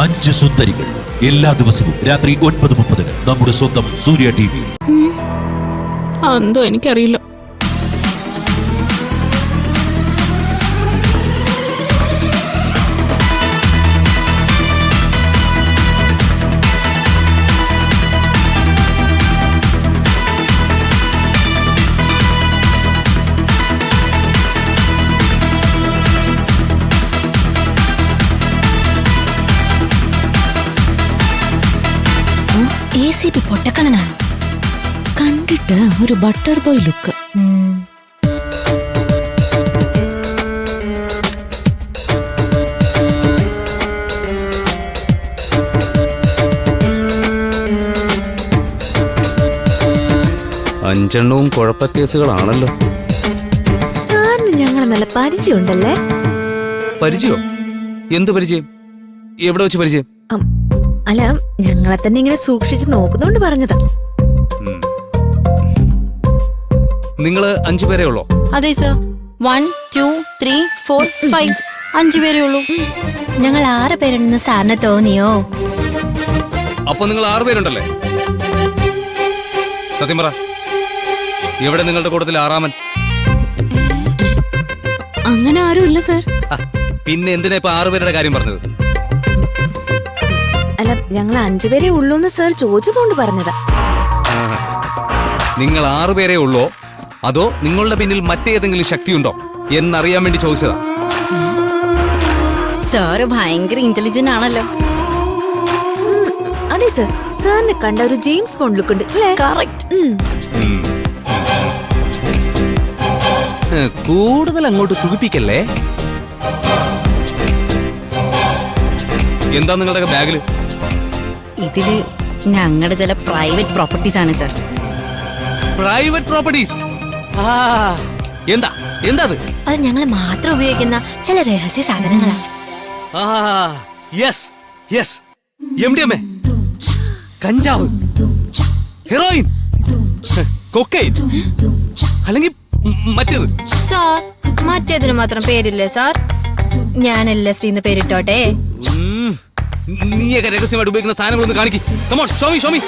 5 സുന്ദരികൾ എല്ലാ ദിവസവും രാത്രി 9:30 നമ്മുടെ സ്വന്തം സൂര്യ TV. എന്തോ എനിക്കറിയില്ല. ACP പൊട്ടക്കണനാണോ? കണ്ടിട്ട് ഒരു ബട്ടർ ബോയ് ലുക്ക്. അഞ്ചെണ്ണവും കുഴപ്പക്കേസുകളാണല്ലോ. സാറിന് ഞങ്ങളെ നല്ല പരിചയമുണ്ടല്ലേ? പരിചയോ? എന്ത് പരിചയം? എവിടെ വെച്ച് പരിചയം? അല്ല, ഞങ്ങളെ തന്നെ ഇങ്ങനെ സൂക്ഷിച്ച് നോക്കുന്നോണ്ട് പറഞ്ഞതാ. നിങ്ങള് 5 പേരേ ഉള്ളോ? അതെ സർ. 1 2 3 4 5 5 പേരേ ഉള്ളൂ. ഞങ്ങൾ 6 പേരുണ്ടെന്ന് സാറിന് തോന്നിയോ? അപ്പൊ നിങ്ങൾ 6 പേരുണ്ടല്ലേ? സത്യം പറ, എവിടെ നിങ്ങളുടെ കൂട്ടത്തിൽ 6-മൻ? അങ്ങനെ ആരും ഇല്ല സർ. പിന്നെ എന്തിനാ ഇപ്പൊ 6 പേരുടെ കാര്യം പറഞ്ഞത്? അല്ല, ഞങ്ങൾ 5 പേരേ ഉള്ളൂന്ന് സാർ ചോദിച്ചതുകൊണ്ട് പറഞ്ഞതാ. നിങ്ങൾ 6 പേരേ ഉള്ളോ, അതോ നിങ്ങളുടെ പിന്നിൽ മറ്റേതെങ്കിലും ശക്തിയുണ്ടോ എന്നറിയാൻ വേണ്ടി ചോദിച്ചതാ. സാറ് ഭയങ്കര ഇന്റലിജന്റ് ആണല്ലോ. അതെ സർ, സാറിനെ കണ്ട ഒരു ജെയിംസ് ബോണ്ട് ലുക്ക് ഉണ്ട് അല്ലേ? കറക്റ്റ്. കൂടുതൽ അങ്ങോട്ട് സുഖിപ്പിക്കല്ലേ. എന്താ നിങ്ങളുടെ ബാഗില്? ഇതില് ഞങ്ങളുടെ ചില പ്രൈവറ്റ് പ്രോപ്പർട്ടീസ് ആണ് സർ. Private properties? എന്താ എന്താ അത്? അത് ഞങ്ങൾ മാത്രം ഉപയോഗിക്കുന്ന ചില രഹസ്യ സാധനങ്ങളാ. യെസ് യെസ്, MDMA, കഞ്ചാവ്, ഹെറോയിൻ, കൊക്കൈൻ, അല്ലെങ്കിൽ മറ്റേത്? സാർ, മറ്റേതിന് മാത്രം പേരില്ലേ സാർ? ഞാൻ LSD എന്ന് പേരിട്ടോട്ടെ. നീയൊക്കെ രഹസ്യമായിട്ട് ഉപയോഗിക്കുന്ന സാധനങ്ങളൊന്ന് കാണിക്ക്. Come on, show me, show me.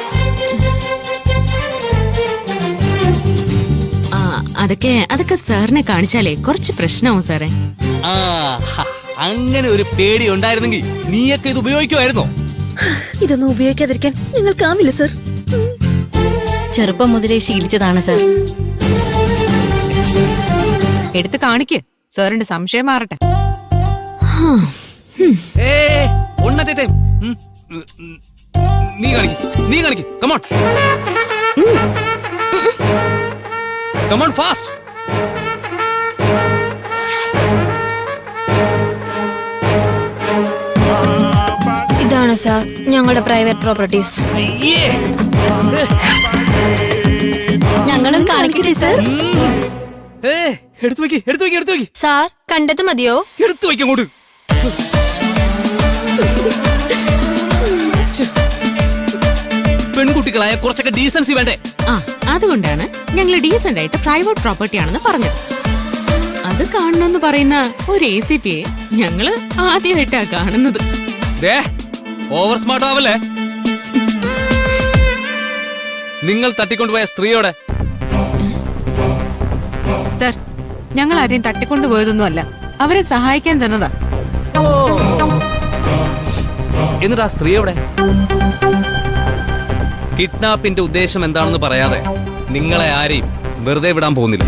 അതൊക്കെ സാറിനെ കാണിച്ചാലേ കുറച്ച് പ്രശ്നമാവും സാറേ. അങ്ങനെ ഒരു പേടി ഉണ്ടായിരുന്നെങ്കിൽ നീയൊക്കെ ഇത് ഉപയോഗിക്കുമായിരുന്നോ? ഇതൊന്നും ഉപയോഗിക്കാതിരിക്കാൻ ഞങ്ങൾക്കാവില്ല സർ. ചെറുപ്പം മുതലേ ശീലിച്ചതാണ് സർ. എടുത്ത് കാണിക്ക്, സാറിന്റെ സംശയം മാറട്ടെ. നീ കാണിക്ക്. Come on. Come on, fast. ഇതാണ് സാർ ഞങ്ങളുടെ പ്രൈവറ്റ് പ്രോപ്പർട്ടീസ്. ഞങ്ങളും കാണിക്കട്ടെ സർ. എടുത്തു വെക്ക്. സാർ കണ്ടത് മതിയോ? എടുത്തു വെക്ക് അങ്ങോട്ട്. പെൺകുട്ടികളായ കുറച്ചൊക്കെ ഡീസൻസി വേണ്ടേ? അതുകൊണ്ടാണ് ഞങ്ങൾ ഡീസന്റ് ആയിട്ട് പ്രൈവറ്റ് പ്രോപ്പർട്ടി ആണെന്ന് പറഞ്ഞത്. അത് കാണണമെന്ന് പറയുന്ന ഒരു ACPയെ ഞങ്ങള് ആദ്യമായിട്ടാ കാണുന്നത്. ഓവർ സ്മാർട്ട് ആവല്ലേ? നിങ്ങൾ തട്ടിക്കൊണ്ടുപോയ സ്ത്രീയോടെ? സർ, ഞങ്ങൾ ആരെയും തട്ടിക്കൊണ്ടുപോയതൊന്നുമല്ല, അവരെ സഹായിക്കാൻ ചെന്നതാ. എന്നിട്ട് ആ സ്ത്രീയോടെ? കിഡ്നാപ്പിന്റെ ഉദ്ദേശം എന്താണെന്ന് പറയാതെ നിങ്ങളെ ആരെയും വെറുതെ വിടാൻ പോകുന്നില്ല.